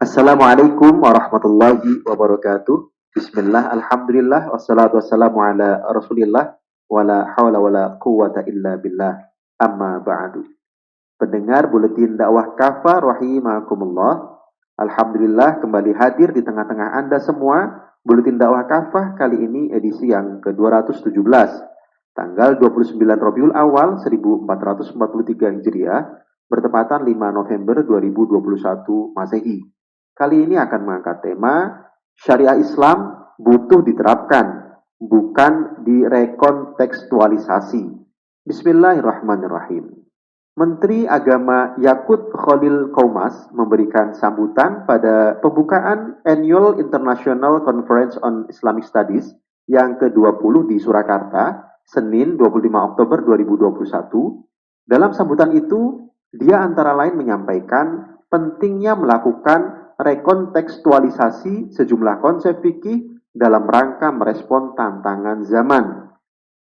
Assalamualaikum warahmatullahi wabarakatuh. Bismillah, alhamdulillah, wassalatu wassalamu ala rasulillah, wala hawla wala quwata illa billah, amma ba'du. Pendengar Buletin Dakwah Kafah rahimakumullah. Alhamdulillah kembali hadir di tengah-tengah Anda semua. Buletin Dakwah Kafah kali ini edisi yang ke-217. Tanggal 29 Rabiul Awal 1443 Hijriah, bertepatan 5 November 2021 Masehi. Kali ini akan mengangkat tema Syariah Islam butuh diterapkan, bukan direkontekstualisasi. Bismillahirrahmanirrahim. Menteri Agama Yakut Khalil Qaumas memberikan sambutan pada pembukaan Annual International Conference on Islamic Studies yang ke-20 di Surakarta, Senin 25 Oktober 2021. Dalam sambutan itu, dia antara lain menyampaikan pentingnya melakukan rekontekstualisasi sejumlah konsep fikih dalam rangka merespon tantangan zaman.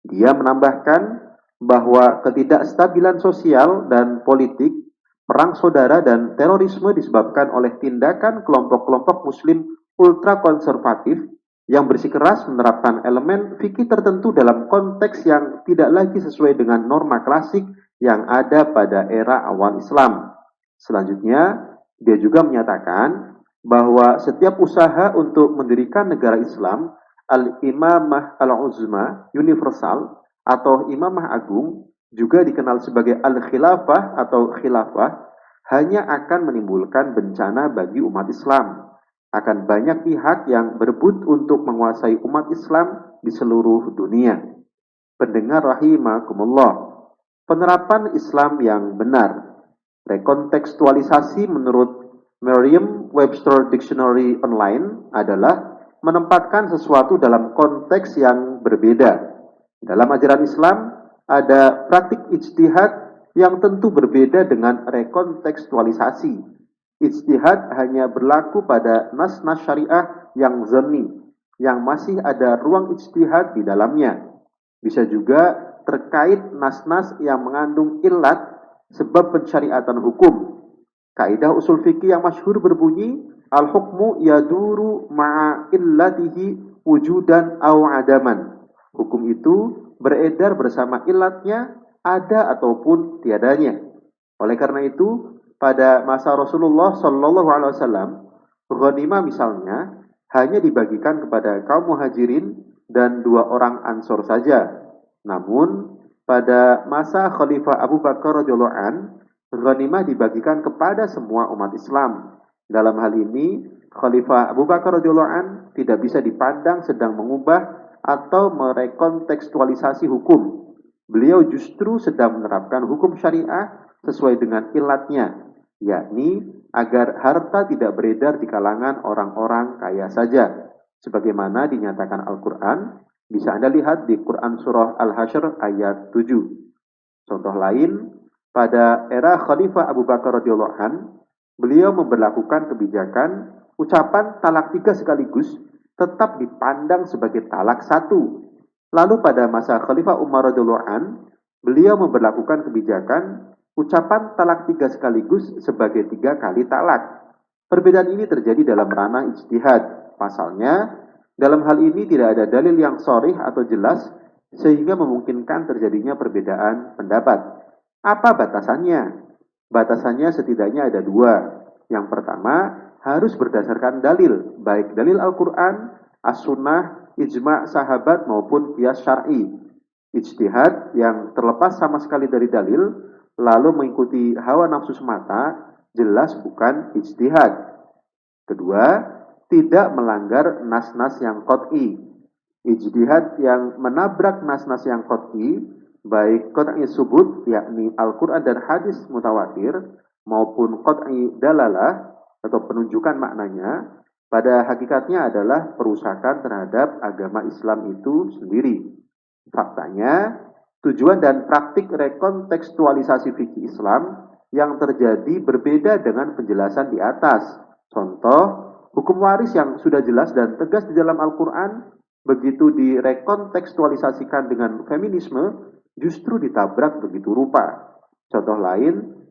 Dia menambahkan bahwa ketidakstabilan sosial dan politik, perang saudara dan terorisme disebabkan oleh tindakan kelompok-kelompok muslim ultrakonservatif yang bersikeras menerapkan elemen fikih tertentu dalam konteks yang tidak lagi sesuai dengan norma klasik yang ada pada era awal Islam. Selanjutnya, dia juga menyatakan bahwa setiap usaha untuk mendirikan negara Islam, Al-Imamah Al-Uzma Universal atau Imamah Agung, juga dikenal sebagai Al-Khilafah atau Khilafah, hanya akan menimbulkan bencana bagi umat Islam. Akan banyak pihak yang berebut untuk menguasai umat Islam di seluruh dunia. Pendengar rahimakumullah, penerapan Islam yang benar. Rekontekstualisasi menurut Merriam-Webster Dictionary Online adalah menempatkan sesuatu dalam konteks yang berbeda. Dalam ajaran Islam, ada praktik ijtihad yang tentu berbeda dengan rekontekstualisasi. Ijtihad hanya berlaku pada nas-nas syariah yang zonni, yang masih ada ruang ijtihad di dalamnya. Bisa juga terkait nas-nas yang mengandung illat sebab pensyariatan hukum. Kaidah usul fikih yang masyhur berbunyi, al-hukmu yaduru ma'a illatihi wujudan aw adaman. Hukum itu beredar bersama ilatnya, ada ataupun tiadanya. Oleh karena itu, pada masa Rasulullah Shallallahu Alaihi Wasallam, ghanimah misalnya hanya dibagikan kepada kaum muhajirin dan 2 orang ansor saja. Namun, pada masa Khalifah Abu Bakar radhiyallahu an, ghanimah dibagikan kepada semua umat Islam. Dalam hal ini, Khalifah Abu Bakar radhiyallahu an tidak bisa dipandang sedang mengubah atau merekontekstualisasi hukum. Beliau justru sedang menerapkan hukum syariah sesuai dengan ilatnya, yakni agar harta tidak beredar di kalangan orang-orang kaya saja. Sebagaimana dinyatakan Al-Quran, bisa Anda lihat di Quran Surah Al-Hasyr ayat 7. Contoh lain, pada era Khalifah Abu Bakar radhiyallahu an, beliau memberlakukan kebijakan ucapan talak 3 sekaligus tetap dipandang sebagai talak 1. Lalu pada masa Khalifah Umar radhiyallahu an, beliau memberlakukan kebijakan ucapan talak 3 sekaligus sebagai 3 kali talak. Perbedaan ini terjadi dalam ranah ijtihad. Pasalnya, dalam hal ini tidak ada dalil yang sharih atau jelas sehingga memungkinkan terjadinya perbedaan pendapat. Apa batasannya? Batasannya setidaknya ada 2. Yang pertama, harus berdasarkan dalil, baik dalil Al-Quran, As-Sunnah, ijma' sahabat maupun qiyas syar'i. Ijtihad yang terlepas sama sekali dari dalil, lalu mengikuti hawa nafsu semata, jelas bukan ijtihad. Kedua, tidak melanggar nas-nas yang qat'i. Ijtihad yang menabrak nas-nas yang qat'i, baik qat'i subut, yakni Al-Quran dan hadis mutawatir, maupun qat'i dalalah, atau penunjukan maknanya, pada hakikatnya adalah perusakan terhadap agama Islam itu sendiri. Faktanya, tujuan dan praktik rekontekstualisasi fikih Islam yang terjadi berbeda dengan penjelasan di atas. Contoh, hukum waris yang sudah jelas dan tegas di dalam Al-Quran, begitu direkontekstualisasikan dengan feminisme, justru ditabrak begitu rupa. Contoh lain,